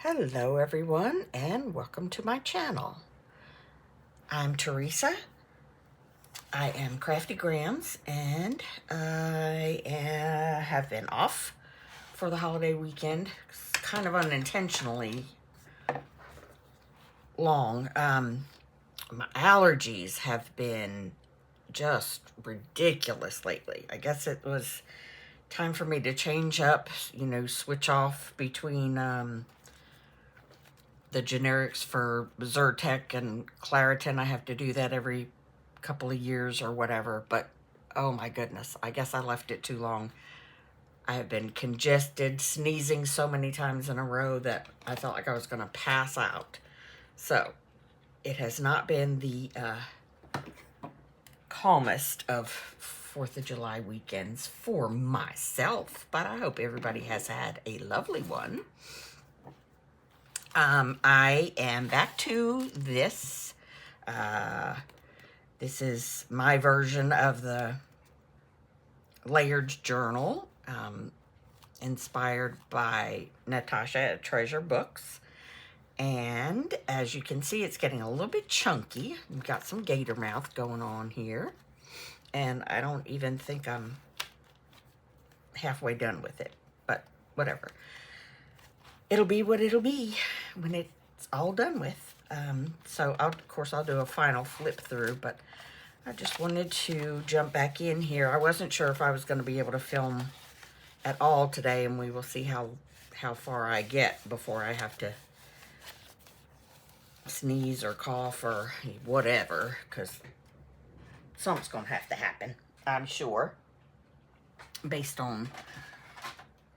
Hello everyone and welcome to my channel. I'm Teresa. I am Crafty Grams and I have been off for the holiday weekend, kind of unintentionally long. My allergies have been just ridiculous lately. I guess it was time for me to change up, switch off between the generics for Zyrtec and Claritin. I have to do that every couple of years or whatever, but oh my goodness, I guess I left it too long. I have been congested, sneezing so many times in a row that I felt like I was going to pass out. So it has not been the calmest of 4th of July weekends for myself, but I hope everybody has had a lovely one. I am back to this. This is my version of the layered journal, inspired by Natasha at Treasure Books. And as you can see, it's getting a little bit chunky. We've got some gator mouth going on here. And I don't even think I'm halfway done with it, but whatever. It'll be what it'll be when it's all done with. So of course I'll do a final flip through, but I just wanted to jump back in here. I wasn't sure if I was going to be able to film at all today, and we will see how far I get before I have to sneeze or cough or whatever, because something's going to have to happen, I'm sure, based on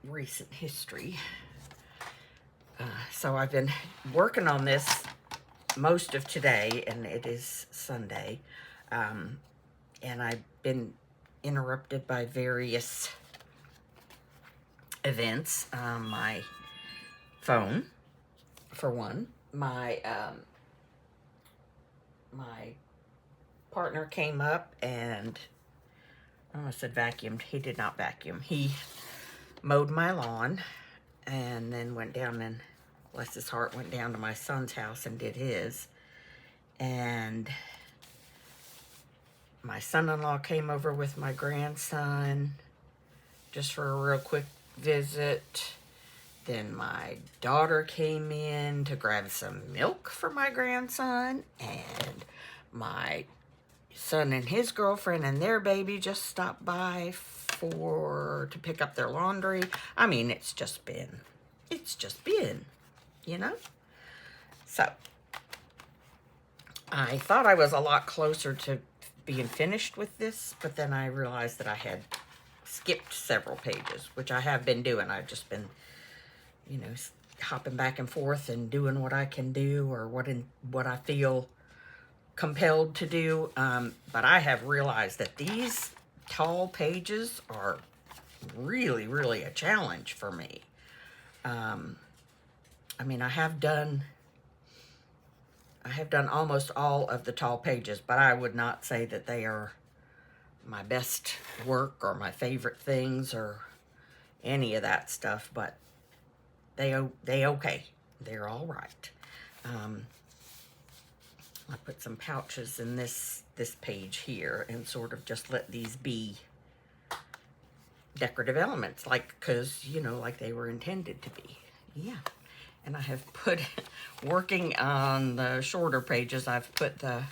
recent history. So I've been working on this most of today, and it is Sunday, and I've been interrupted by various events. My phone, for one, my partner came up and I almost said vacuumed. He did not vacuum. He mowed my lawn and then went down and, bless his heart, went down to my son's house and did his. And my son-in-law came over with my grandson just for a real quick visit. Then my daughter came in to grab some milk for my grandson, and my son and his girlfriend and their baby just stopped by to pick up their laundry. I mean, it's just been, you know? So, I thought I was a lot closer to being finished with this, but then I realized that I had skipped several pages, which I have been doing. I've just been, hopping back and forth and doing what I can do or what I feel compelled to do. But I have realized that these tall pages are really, really a challenge for me. I mean, I have done almost all of the tall pages, but I would not say that they are my best work or my favorite things or any of that stuff, but they okay. They're all right. I put some pouches in this page here and sort of just let these be decorative elements, because like they were intended to be. Yeah. And I have put, working on the shorter pages, I've put the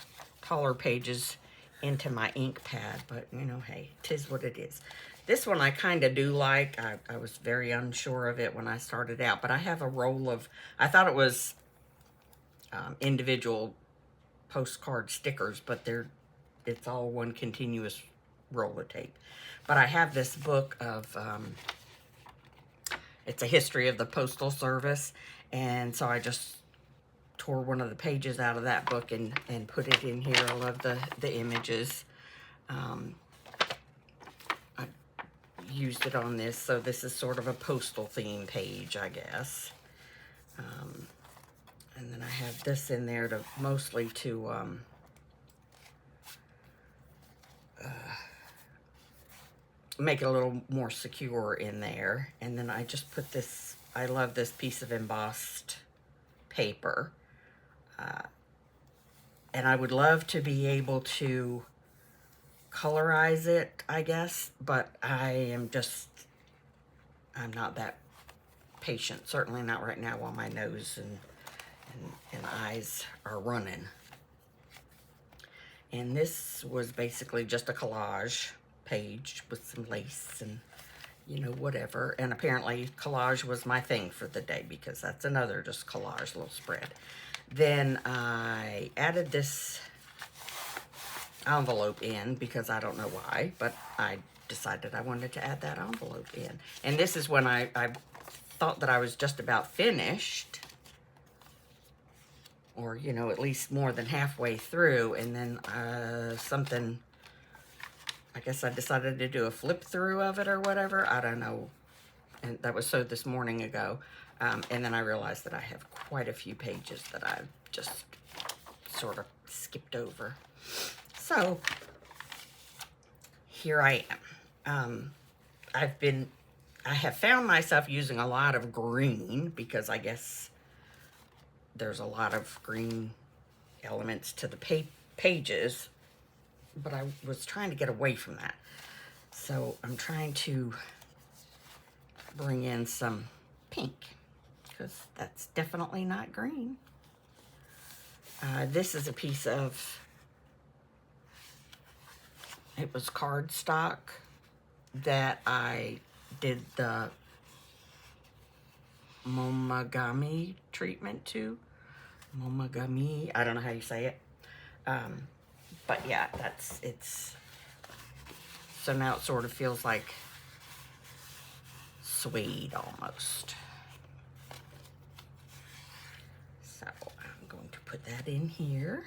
taller pages into my ink pad, but hey, 'tis what it is. This one I kind of do like. I was very unsure of it when I started out, but I have a roll of, I thought it was individual postcard stickers, but it's all one continuous roll of tape. But I have this book of, it's a history of the Postal Service, and so I just tore one of the pages out of that book and put it in here. I love the images. I used it on this, so this is sort of a postal theme page, I guess. And then I have this in there to mostly to make it a little more secure in there. And then I just put this I love this piece of embossed paper. And I would love to be able to colorize it, I guess, but I'm not that patient. Certainly not right now while my nose and eyes are running. And this was basically just a collage page with some lace and, you know, whatever. And apparently collage was my thing for the day, because that's another just collage little spread. Then I added this envelope in because I don't know why, but I decided I wanted to add that envelope in. And this is when I thought that I was just about finished, or, you know, at least more than halfway through, and then something, I guess I decided to do a flip through of it or whatever, I don't know, and that was sewed this morning ago, and then I realized that I have quite a few pages that I've just sort of skipped over. So here I am. I have found myself using a lot of green, because I guess there's a lot of green elements to the pages, but I was trying to get away from that. So I'm trying to bring in some pink, because that's definitely not green. This is a piece of, it was cardstock that I did the momogami treatment to. Momogami, I don't know how you say it. But yeah, it's, so now it sort of feels like suede almost. So I'm going to put that in here.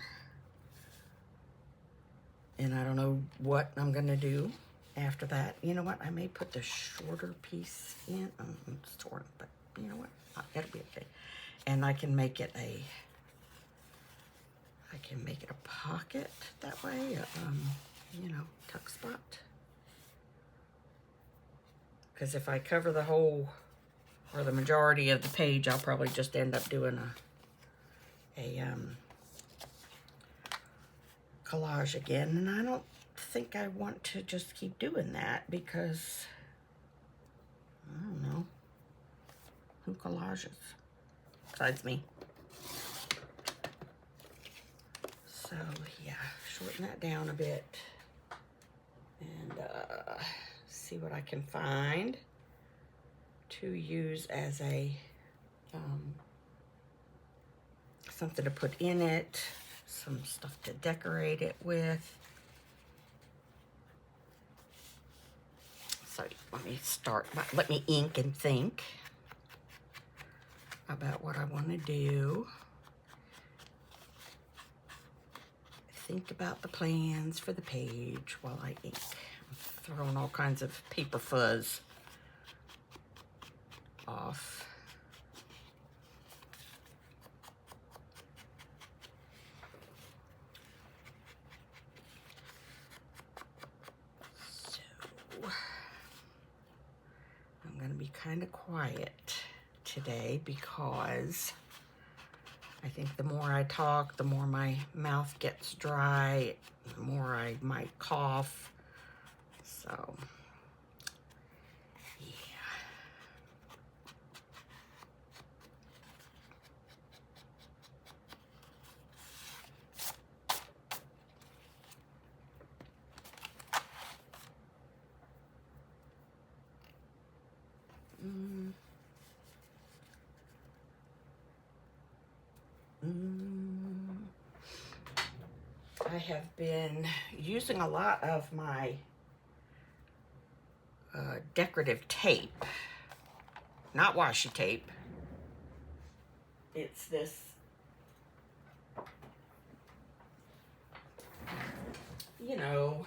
And I don't know what I'm gonna do after that. You know what, I may put the shorter piece in. It's torn, but you know what, it'll be okay. And I can make it a pocket that way, you know, tuck spot. Because if I cover the whole, or the majority of the page, I'll probably just end up doing a collage again. And I don't think I want to just keep doing that, because, I don't know, who collages besides me? So yeah, shorten that down a bit, and see what I can find to use as a something to put in it, some stuff to decorate it with. So let me ink and think about what I want to do. Think about the plans for the page while I ink. I'm throwing all kinds of paper fuzz off. So I'm going to be kind of quiet today, because I think the more I talk, the more my mouth gets dry, the more I might cough. So, yeah. I have been using a lot of my decorative tape, not washi tape. It's this, you know,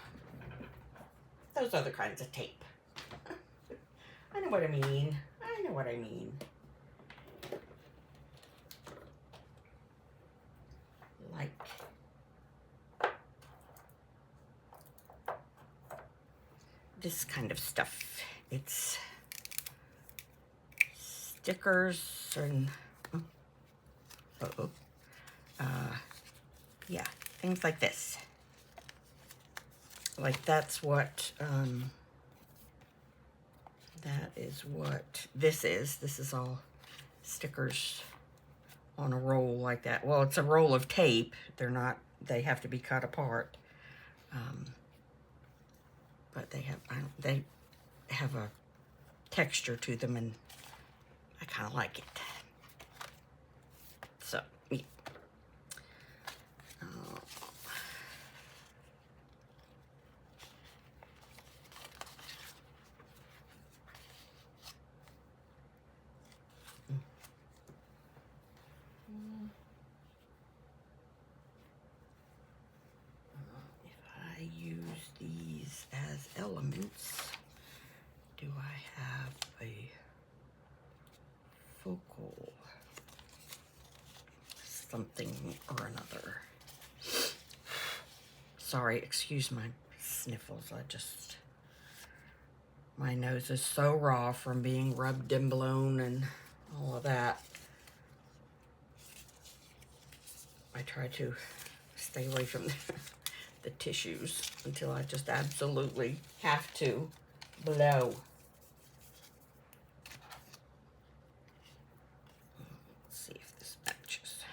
those other kinds of tape. I know what I mean. I know what I mean. Like, this kind of stuff. It's stickers and, uh-oh, yeah, things like this. Like that's what, that is what this is. This is all stickers on a roll like that. Well, it's a roll of tape. They're not, they have to be cut apart. But they have a texture to them, and I kind of like it. So, yeah. If I use these as elements, do I have a focal something or another? Sorry, excuse my sniffles. My nose is so raw from being rubbed and blown and all of that. I try to stay away from the tissues until I just absolutely have to blow. Let's see if this matches.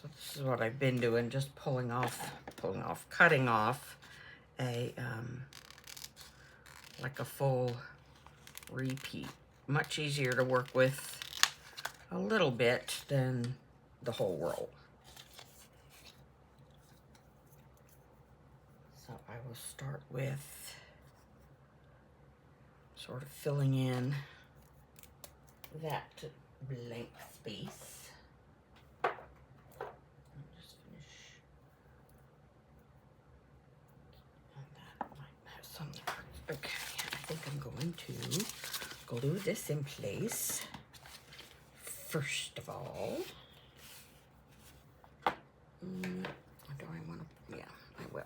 So this is what I've been doing, just cutting off a, like a full repeat. Much easier to work with a little bit than the whole roll. So I will start with sort of filling in that blank space. Just finish. And that might have some. Okay, I think I'm going to glue this in place. First of all, do I want to? Yeah, I will.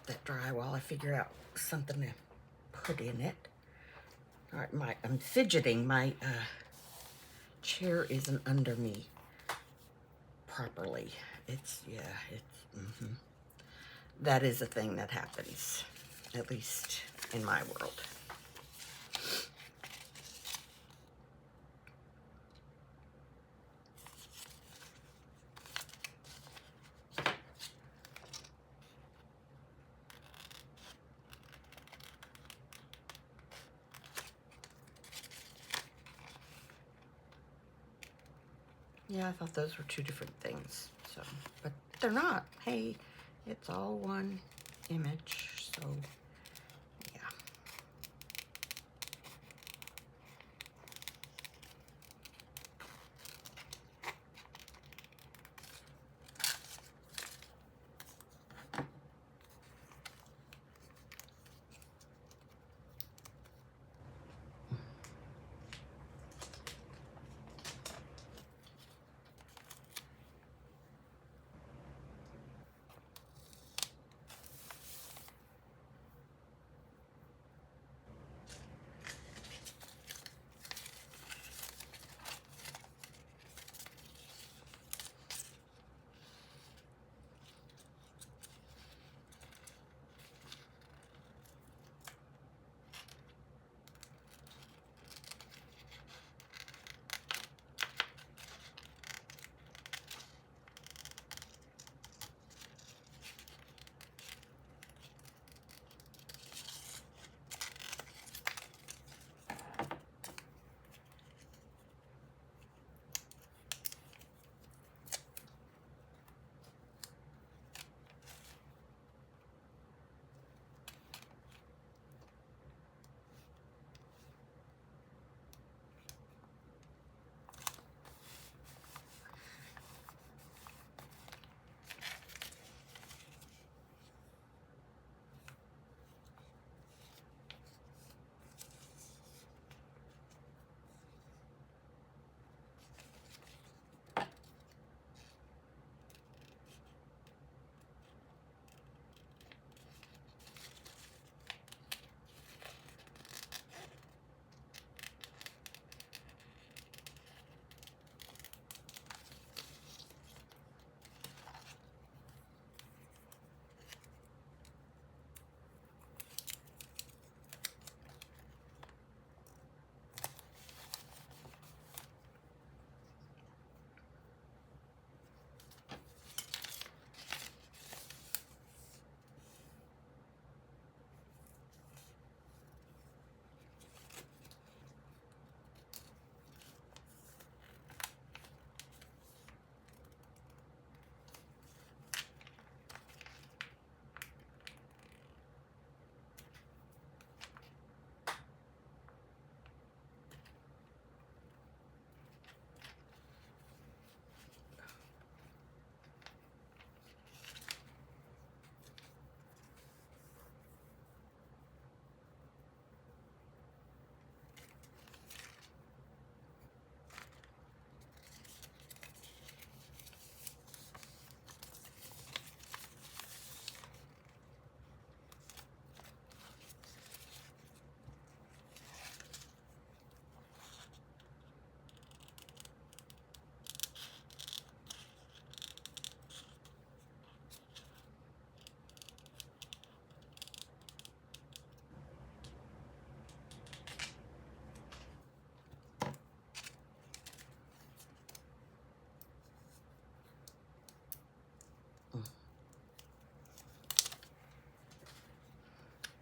That dry while I figure out something to put in it. All right, I'm fidgeting. My chair isn't under me properly. That is a thing that happens, at least in my world. Yeah, I thought those were two different things. So, but they're not. Hey, it's all one image. So, yeah.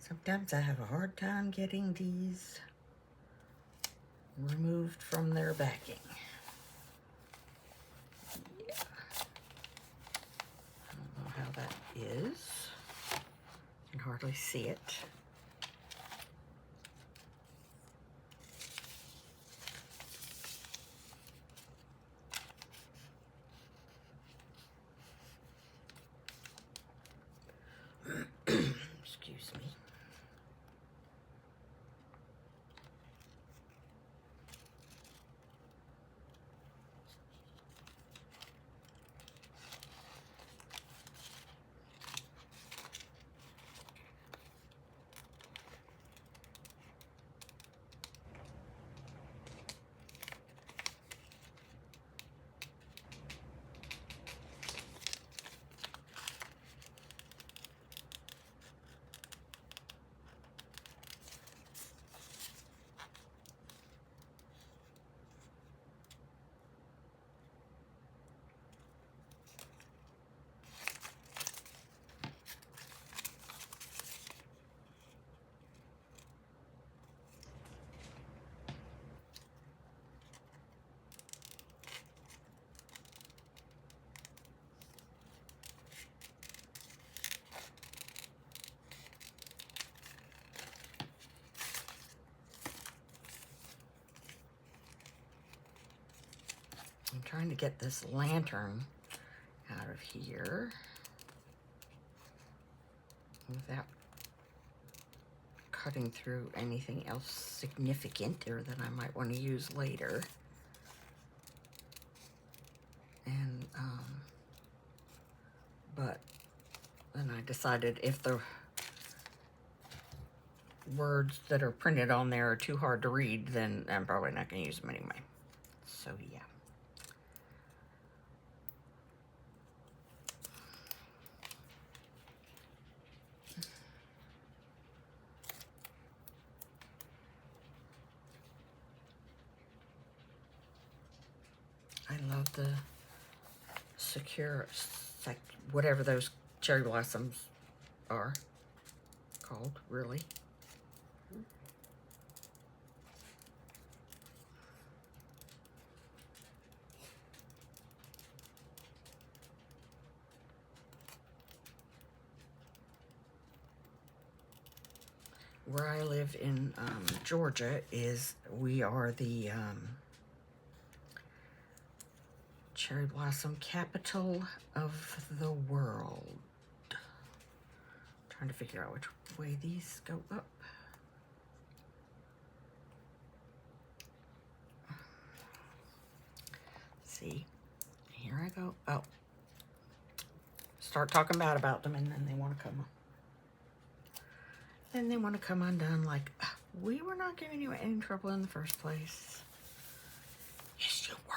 Sometimes I have a hard time getting these removed from their backing. Yeah. I don't know how that is. You can hardly see it. Excuse me. I'm trying to get this lantern out of here without cutting through anything else significant or that I might want to use later. And, but then I decided if the words that are printed on there are too hard to read, then I'm probably not going to use them anyway. So, yeah. I love the secure, whatever those cherry blossoms are called, really. Where I live in Georgia we are the cherry blossom capital of the world. Trying to figure out which way these go up. See, here I go. Oh, start talking bad about them and then they want to come. Then they want to come undone like, we were not giving you any trouble in the first place. Yes, you were.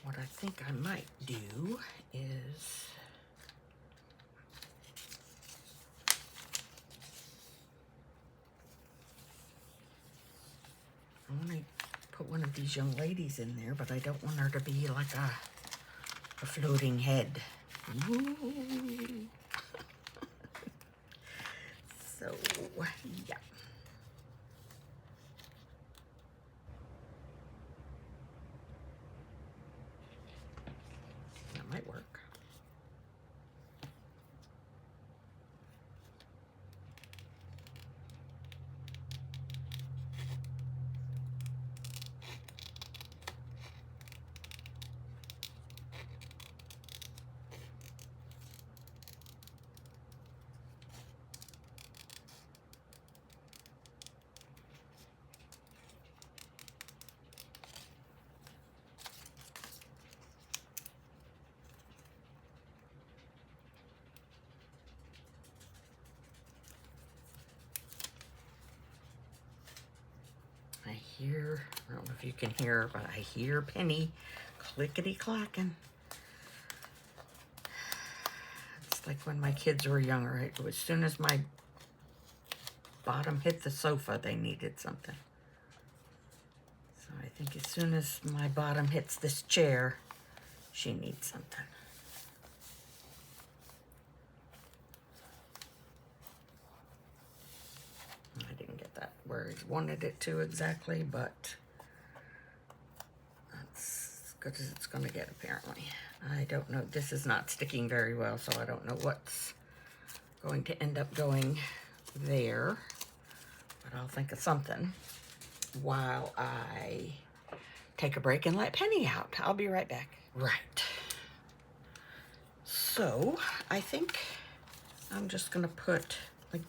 What I think I might do is I want to put one of these young ladies in there, but I don't want her to be like a floating head. Ooh. So, yeah. That might work. I don't know if you can hear, but I hear Penny clickety-clacking. It's like when my kids were younger. As soon as my bottom hit the sofa, they needed something. So I think as soon as my bottom hits this chair, she needs something. I didn't get that where he wanted it to exactly, but that's as good as it's going to get, apparently. I don't know. This is not sticking very well, so I don't know what's going to end up going there. But I'll think of something while I take a break and let Penny out. I'll be right back. Right. So I think I'm just going to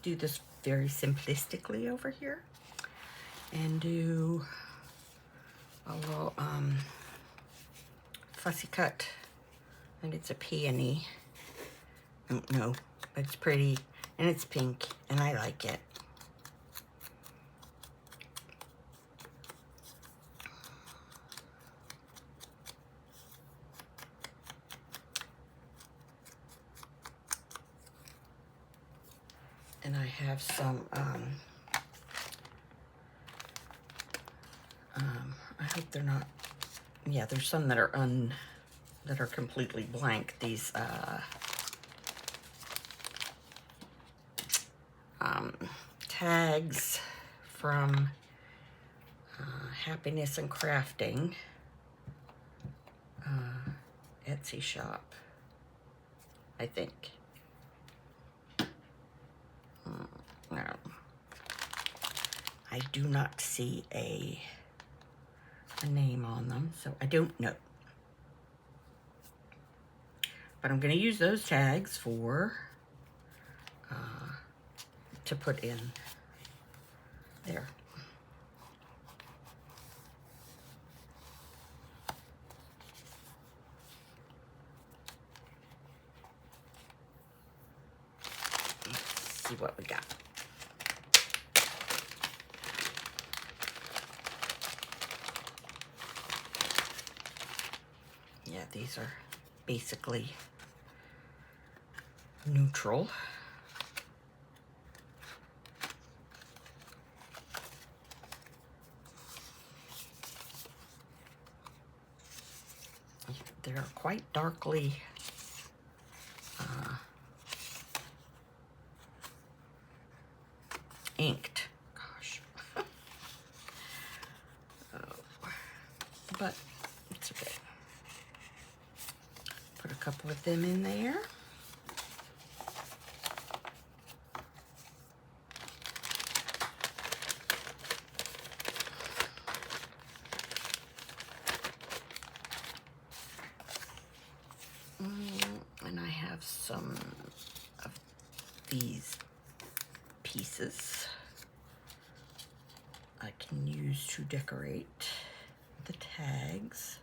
do this very simplistically over here and do a little fussy cut. I think it's a peony. I don't know, but it's pretty and it's pink and I like it. And I have some I hope they're not, yeah, there's some that are completely blank. These tags from Happiness and Crafting. Etsy shop, I think. No, I do not see a name on them, so I don't know. But I'm going to use those tags for to put in there. Let's see what we got. Yeah, these are basically neutral. They're quite darkly inked. Gosh. Oh. But it's okay. Put a couple of them in there. And I have some of these pieces I can use to decorate the tags.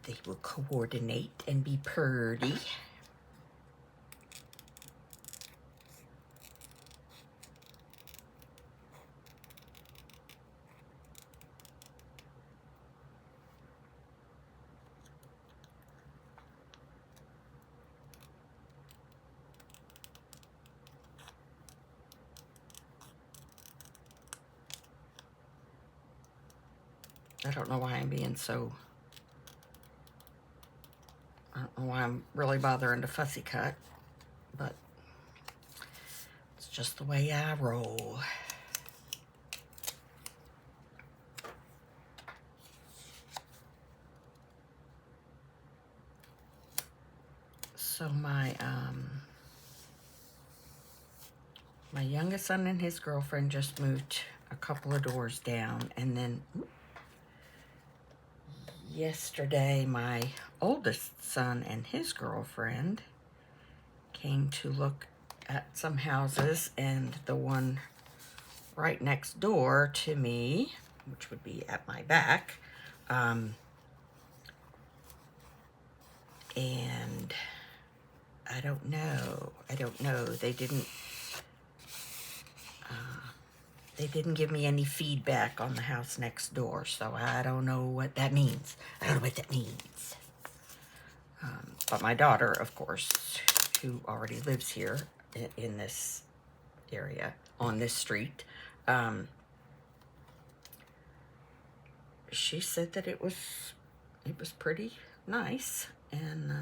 They will coordinate and be pretty. I don't know why I'm being so, I don't know why I'm really bothering to fussy cut, but it's just the way I roll. So my youngest son and his girlfriend just moved a couple of doors down, and then yesterday my oldest son and his girlfriend came to look at some houses, and the one right next door to me, which would be at my back, and I don't know, they didn't give me any feedback on the house next door, so I don't know what that means. But my daughter, of course, who already lives here in this area, on this street, she said that it was pretty nice, and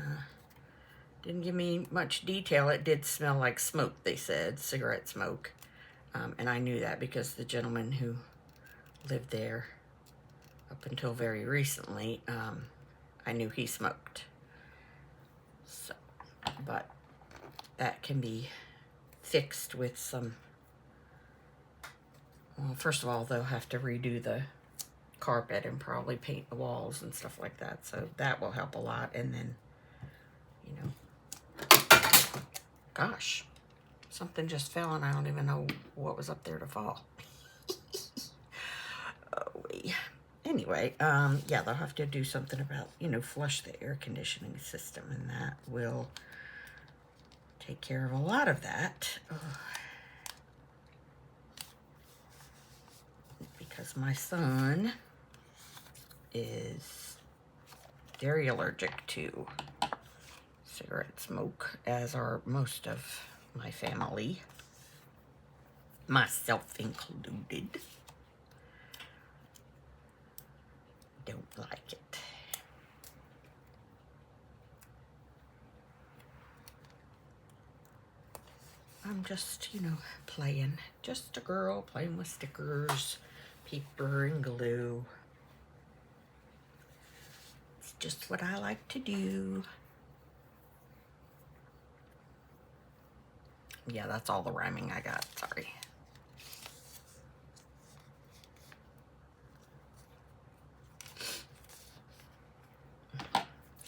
didn't give me much detail. It did smell like smoke, they said, cigarette smoke. And I knew that because the gentleman who lived there up until very recently, I knew he smoked. So, but that can be fixed with some, well, first of all, they'll have to redo the carpet and probably paint the walls and stuff like that. So that will help a lot. And then, you know, gosh. Something just fell and I don't even know what was up there to fall. Anyway, yeah, they'll have to do something about, you know, flush the air conditioning system, and that will take care of a lot of that. Because my son is very allergic to cigarette smoke, as are most of my family, myself included. Don't like it. I'm just, you know, playing. Just a girl playing with stickers, paper, and glue. It's just what I like to do. Yeah, that's all the rhyming I got, sorry.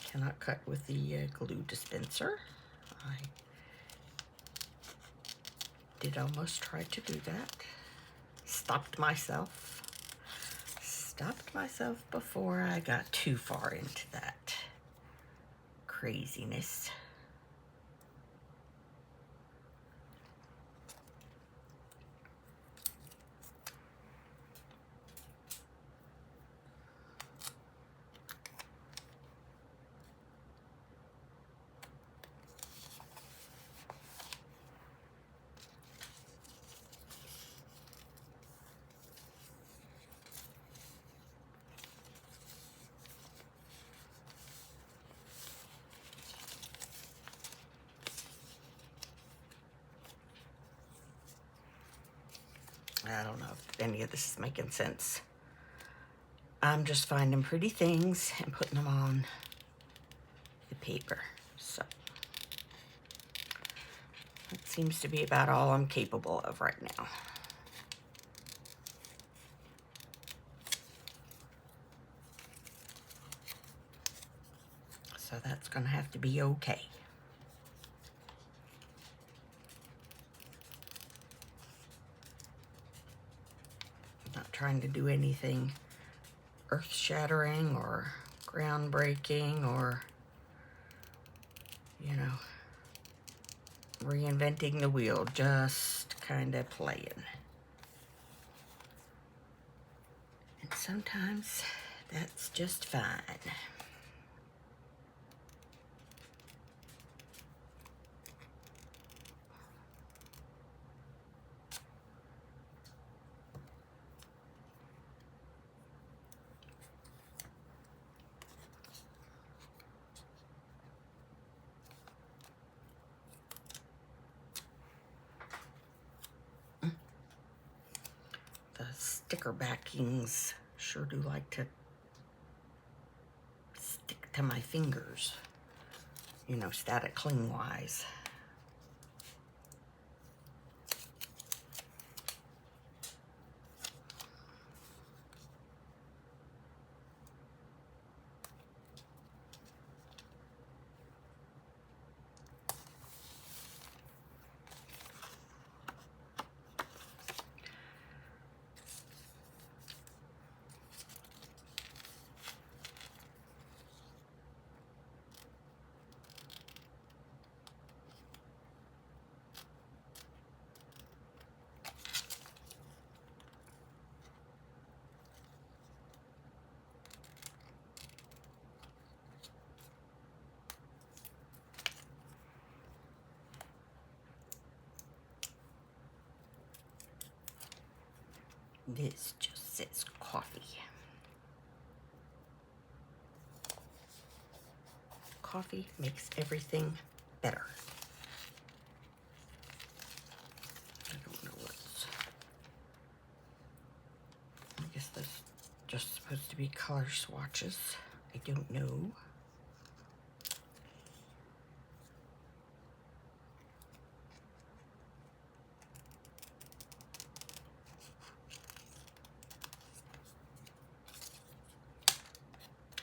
Cannot cut with the glue dispenser. I did almost try to do that. Stopped myself before I got too far into that craziness. I don't know if any of this is making sense. I'm just finding pretty things and putting them on the paper. So that seems to be about all I'm capable of right now. So that's gonna have to be okay. Not trying to do anything earth-shattering or groundbreaking or, you know, reinventing the wheel, just kind of playing. And sometimes that's just fine. The sticker backings sure do like to stick to my fingers, you know, static cling wise. This just says coffee. Coffee makes everything better. I don't know what's... I guess that's just supposed to be color swatches. I don't know.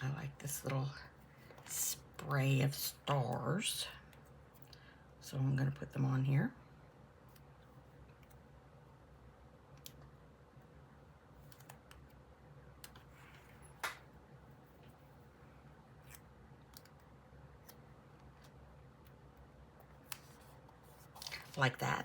I like this little spray of stars. So I'm going to put them on here. Like that.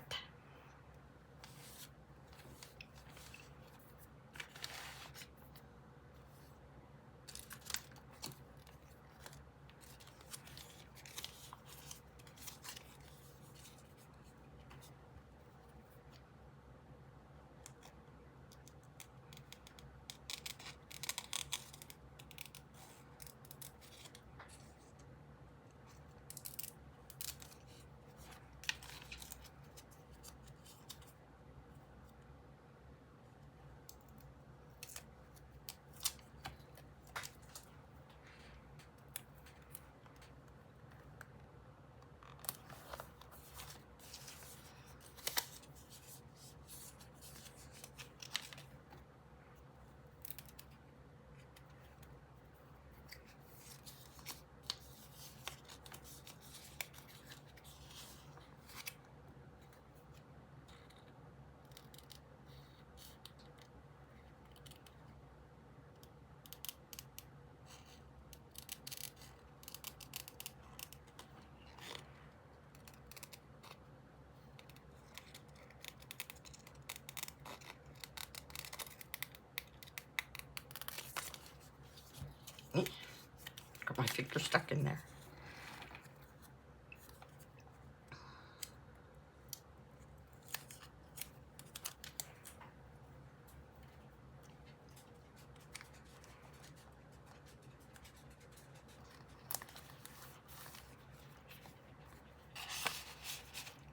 I think they're stuck in there.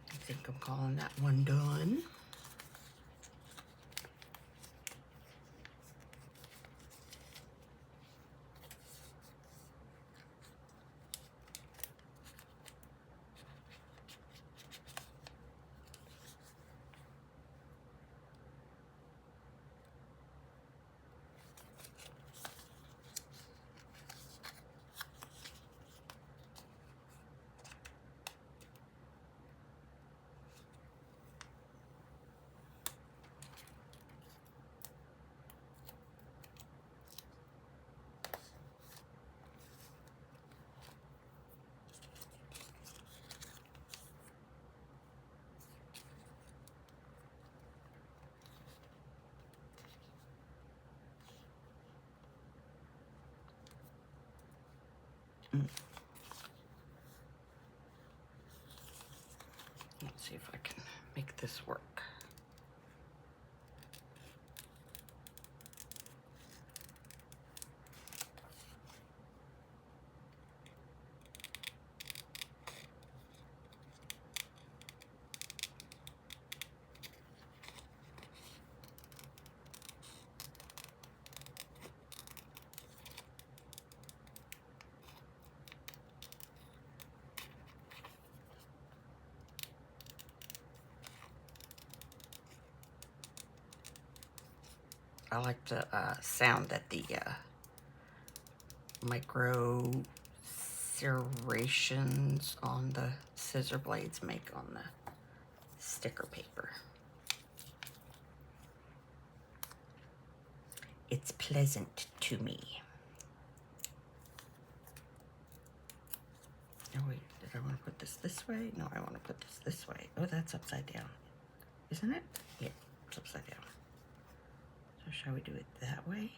I think I'm calling that one done. Let's see if I can make this work. I like the sound that the micro serrations on the scissor blades make on the sticker paper. It's pleasant to me. Oh wait, did I want to put this way? No, I want to put this way. Oh, that's upside down. Isn't it? Yeah, it's upside down. So shall we do it that way?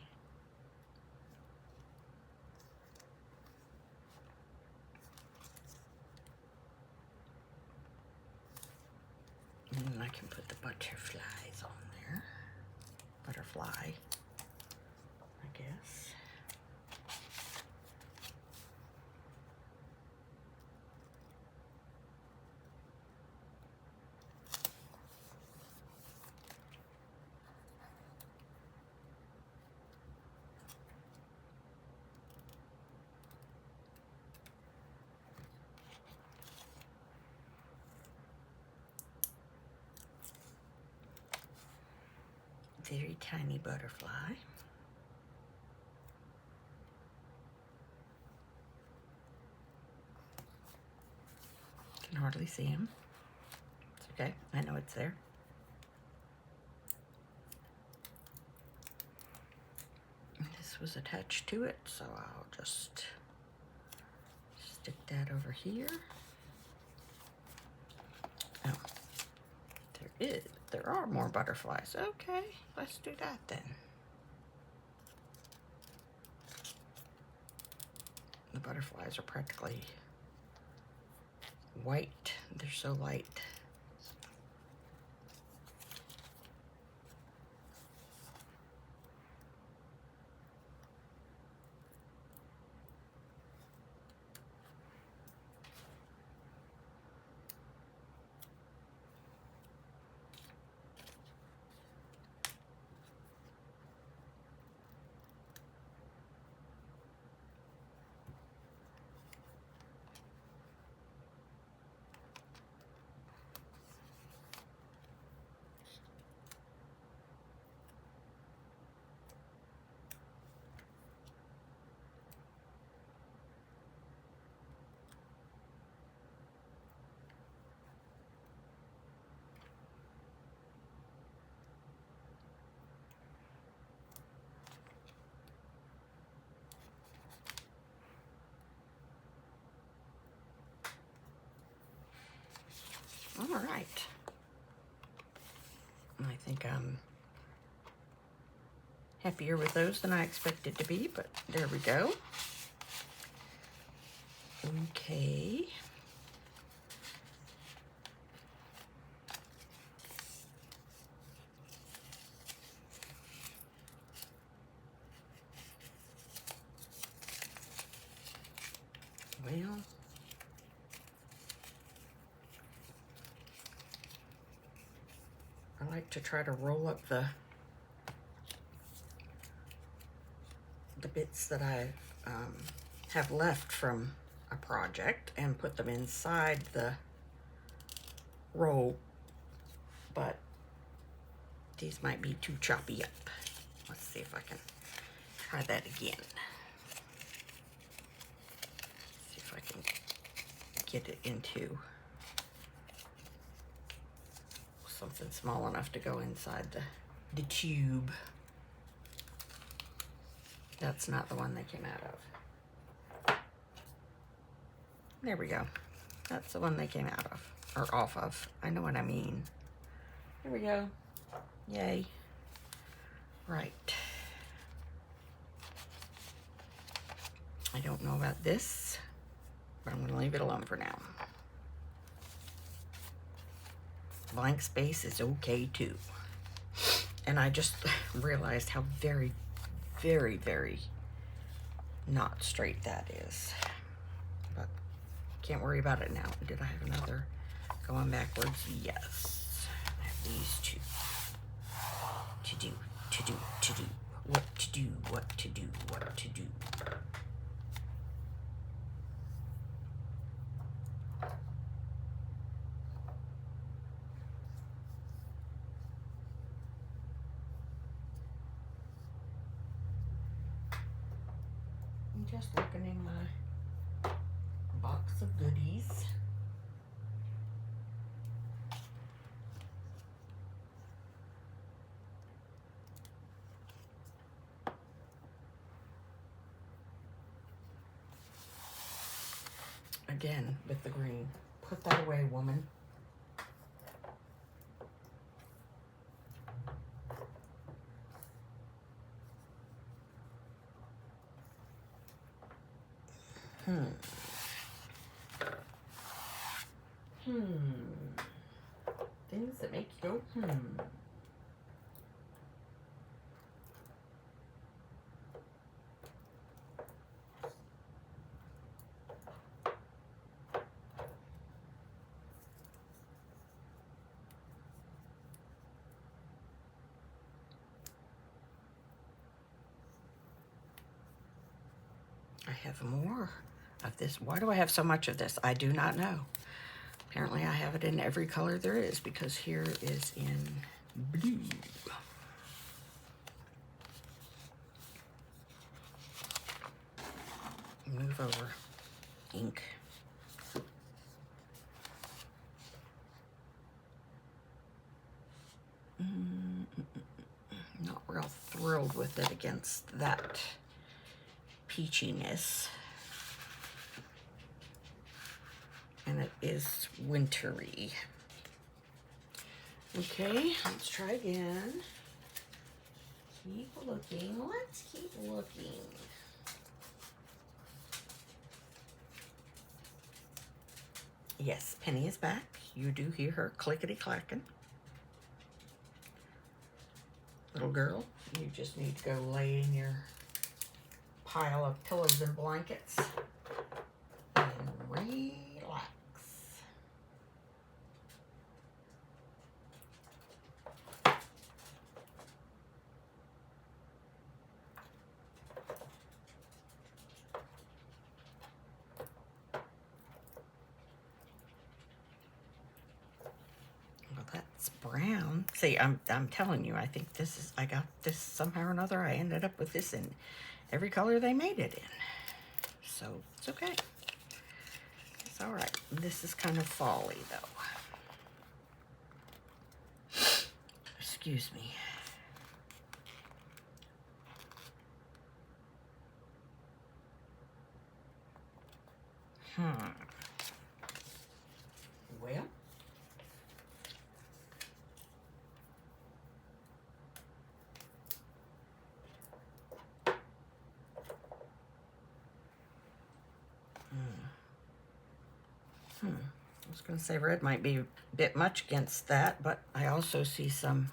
And then I can put the butterflies on there. Butterfly, I guess. Very tiny butterfly. Can hardly see him. It's okay, I know it's there. This was attached to it, so I'll just stick that over here. Oh, there are more butterflies. Okay, let's do that then. The butterflies are practically white. They're so light. All right. I think I'm happier with those than I expected to be, but there we go. Okay. Well, I like to try to roll up the bits that I have left from a project and put them inside the roll, but these might be too choppy up. Let's see if I can try that again. See if I can get it into something small enough to go inside the tube. That's not the one they came out of. There we go. That's the one they came out of, or off of. I know what I mean. Here we go. Yay. Right. I don't know about this, but I'm going to leave it alone for now. Blank space is okay too. And I just realized how very, very, very not straight that is. But can't worry about it now. Did I have another going backwards? Yes. I have these two. To do. What to do, what to do, what to do. I'm just looking in my box of goodies. Again, with the green. Put that away, woman. Things that make you go, I have more of this. Why do I have so much of this? I do not know. Apparently I have it in every color there is, because here is in blue. Move over. Ink. Not real thrilled with it against that peachiness. And it is wintry. Okay, let's try again. Keep looking. Let's keep looking. Yes, Penny is back. You do hear her clickety-clacking. Little girl, you just need to go lay in your pile of pillows and blankets and relax. Well, that's brown. See, I'm telling you, I think this is, I got this somehow or another. I ended up with this in every color they made it in. So it's okay. It's all right. This is kind of fall-y though. Excuse me. Well, I was going to say red might be a bit much against that, but I also see some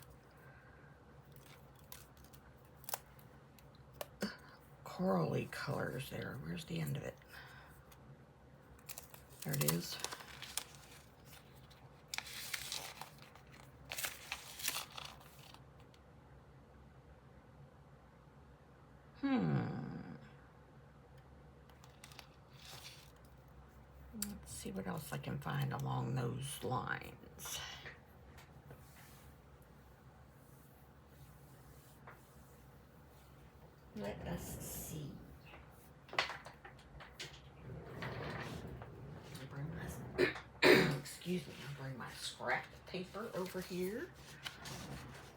corally colors there. Where's the end of it? There it is. Let's see what else I can find along those lines. Let us see. Excuse me, I'll bring my scrap paper over here.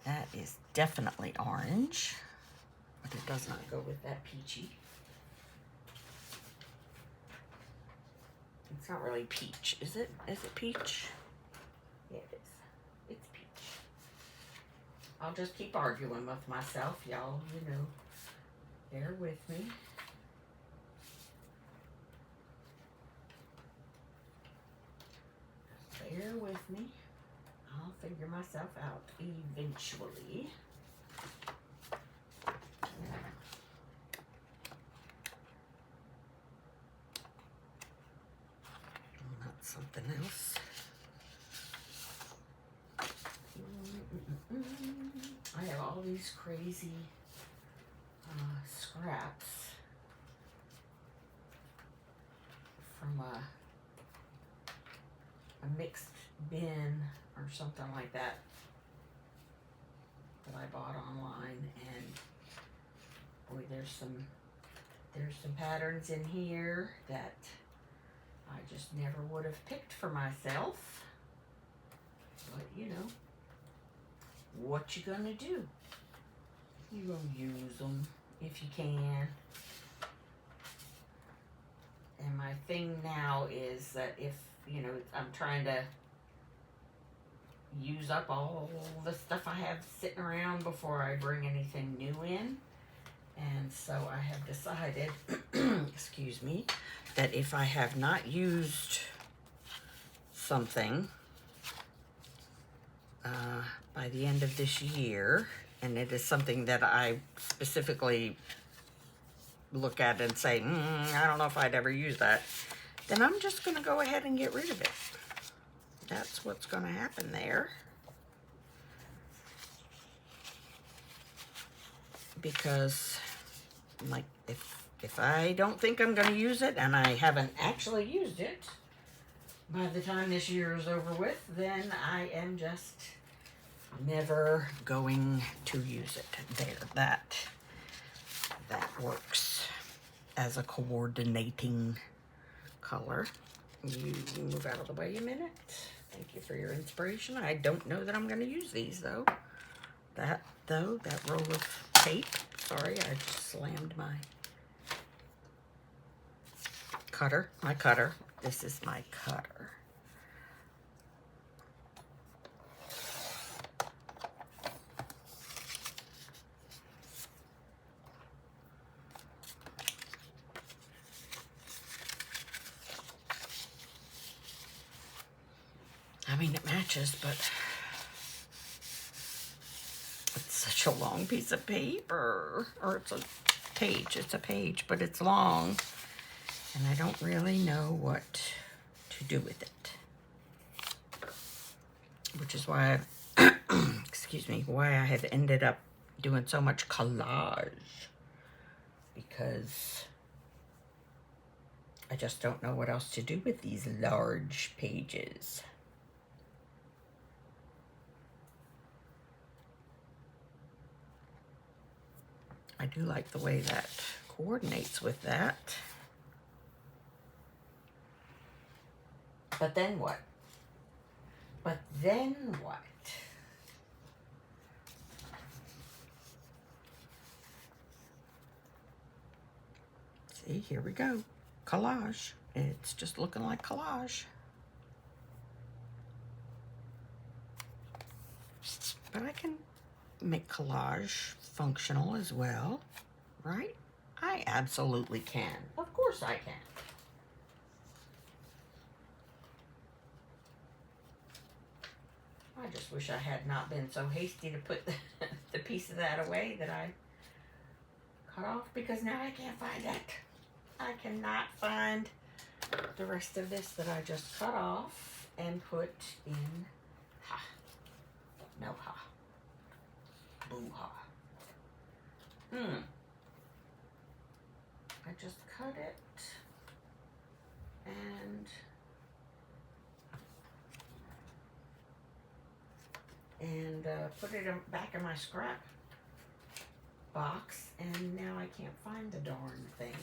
That is definitely orange, but it does not go with that peachy. It's not really peach, is it? Is it peach? Yeah, it is. It's peach. I'll just keep arguing with myself, y'all, you know. Bear with me. Bear with me. I'll figure myself out eventually. That's something else. I have all these crazy scraps from a mixed bin or something like that I bought online, and boy, there's some patterns in here that I just never would have picked for myself. But you know, what you gonna do? You gonna use them if you can. And my thing now is that if, you know, I'm trying to use up all the stuff I have sitting around before I bring anything new in. And so I have decided, excuse me, that if I have not used something by the end of this year, and it is something that I specifically look at and say, I don't know if I'd ever use that, then I'm just going to go ahead and get rid of it. That's what's going to happen there. Because, like, if I don't think I'm going to use it and I haven't actually used it by the time this year is over with, then I am just never going to use it. There, that works as a coordinating color. You move out of the way a minute. Thank you for your inspiration. I don't know that I'm going to use these, though. That roll of tape. Sorry, I just slammed my cutter. This is my cutter. I mean, it matches, but it's such a long piece of paper. Or it's a page, but it's long. And I don't really know what to do with it. Which is why why I have ended up doing so much collage. Because I just don't know what else to do with these large pages. I do like the way that coordinates with that. But then what? See, here we go. Collage. It's just looking like collage. But I can make collage functional as well, right? I absolutely can. Of course I can. I just wish I had not been so hasty to put the piece of that away that I cut off, because now I can't find it. I cannot find the rest of this that I just cut off and put in. Ha. No ha. Boo ha. I just cut it and put it back in my scrap box, and now I can't find the darn thing.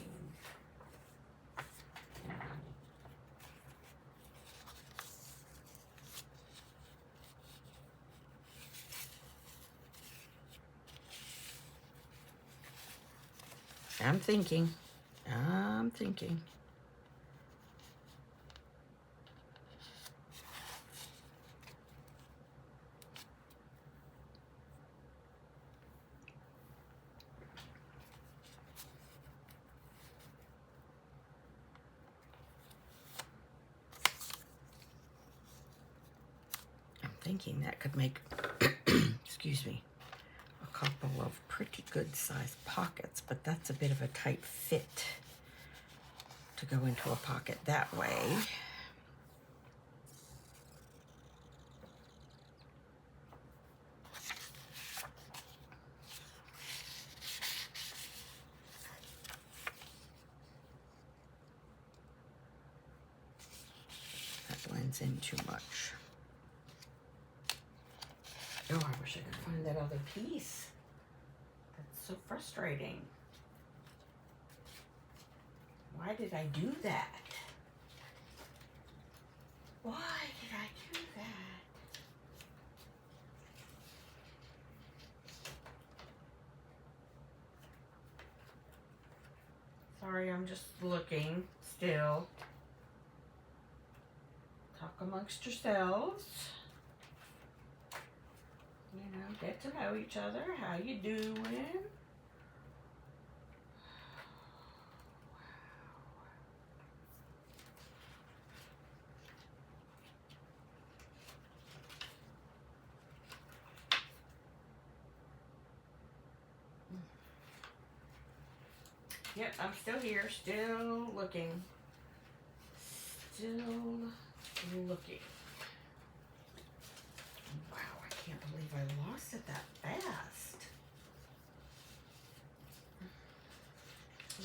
I'm thinking. Thinking that could make, excuse me, a couple of pretty good sized pockets, but that's a bit of a tight fit to go into a pocket that way. That blends in too much. Oh, I wish I could find that other piece. That's so frustrating. Why did I do that? Why did I do that? Sorry, I'm just looking still. Talk amongst yourselves. You know, get to know each other. How you doing? Yep, I'm still here, still looking. Still looking. Wow, I can't believe I lost it that fast.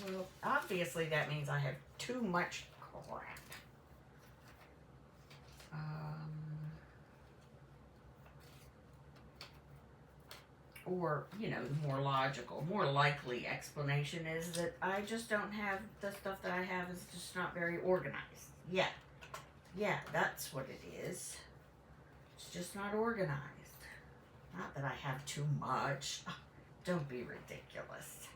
Well, obviously that means I have too much crap. Or, you know, the more logical, more likely explanation is that I just don't have, the stuff that I have is just not very organized. Yeah, that's what it is. It's just not organized. Not that I have too much. Oh, don't be ridiculous.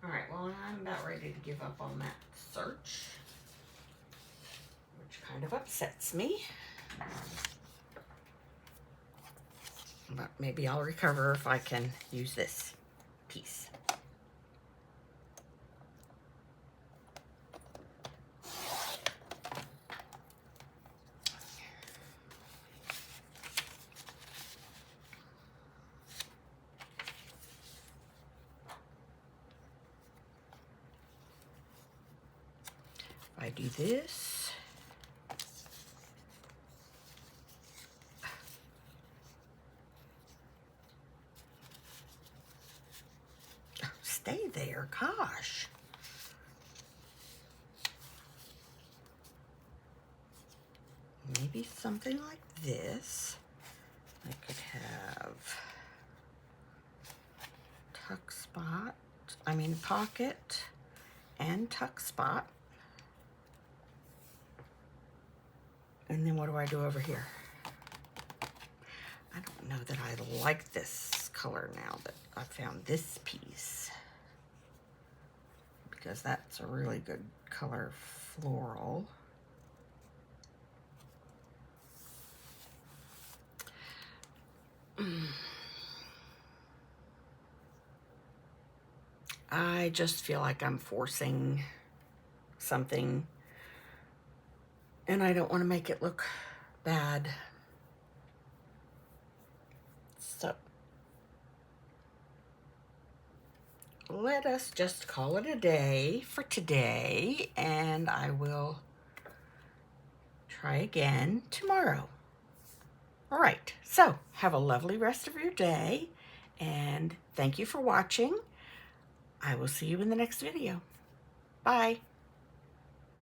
All right, well, I'm about ready to give up on that search, which kind of upsets me. But maybe I'll recover if I can use this piece. I do this. Oh, stay there, gosh. Maybe something like this. I could have tuck spot, pocket and tuck spot. And then what do I do over here? I don't know that I like this color now that I found this piece, because that's a really good color floral. I just feel like I'm forcing something, and I don't want to make it look bad. So let us just call it a day for today, and I will try again tomorrow. All right, so have a lovely rest of your day, and thank you for watching. I will see you in the next video. Bye.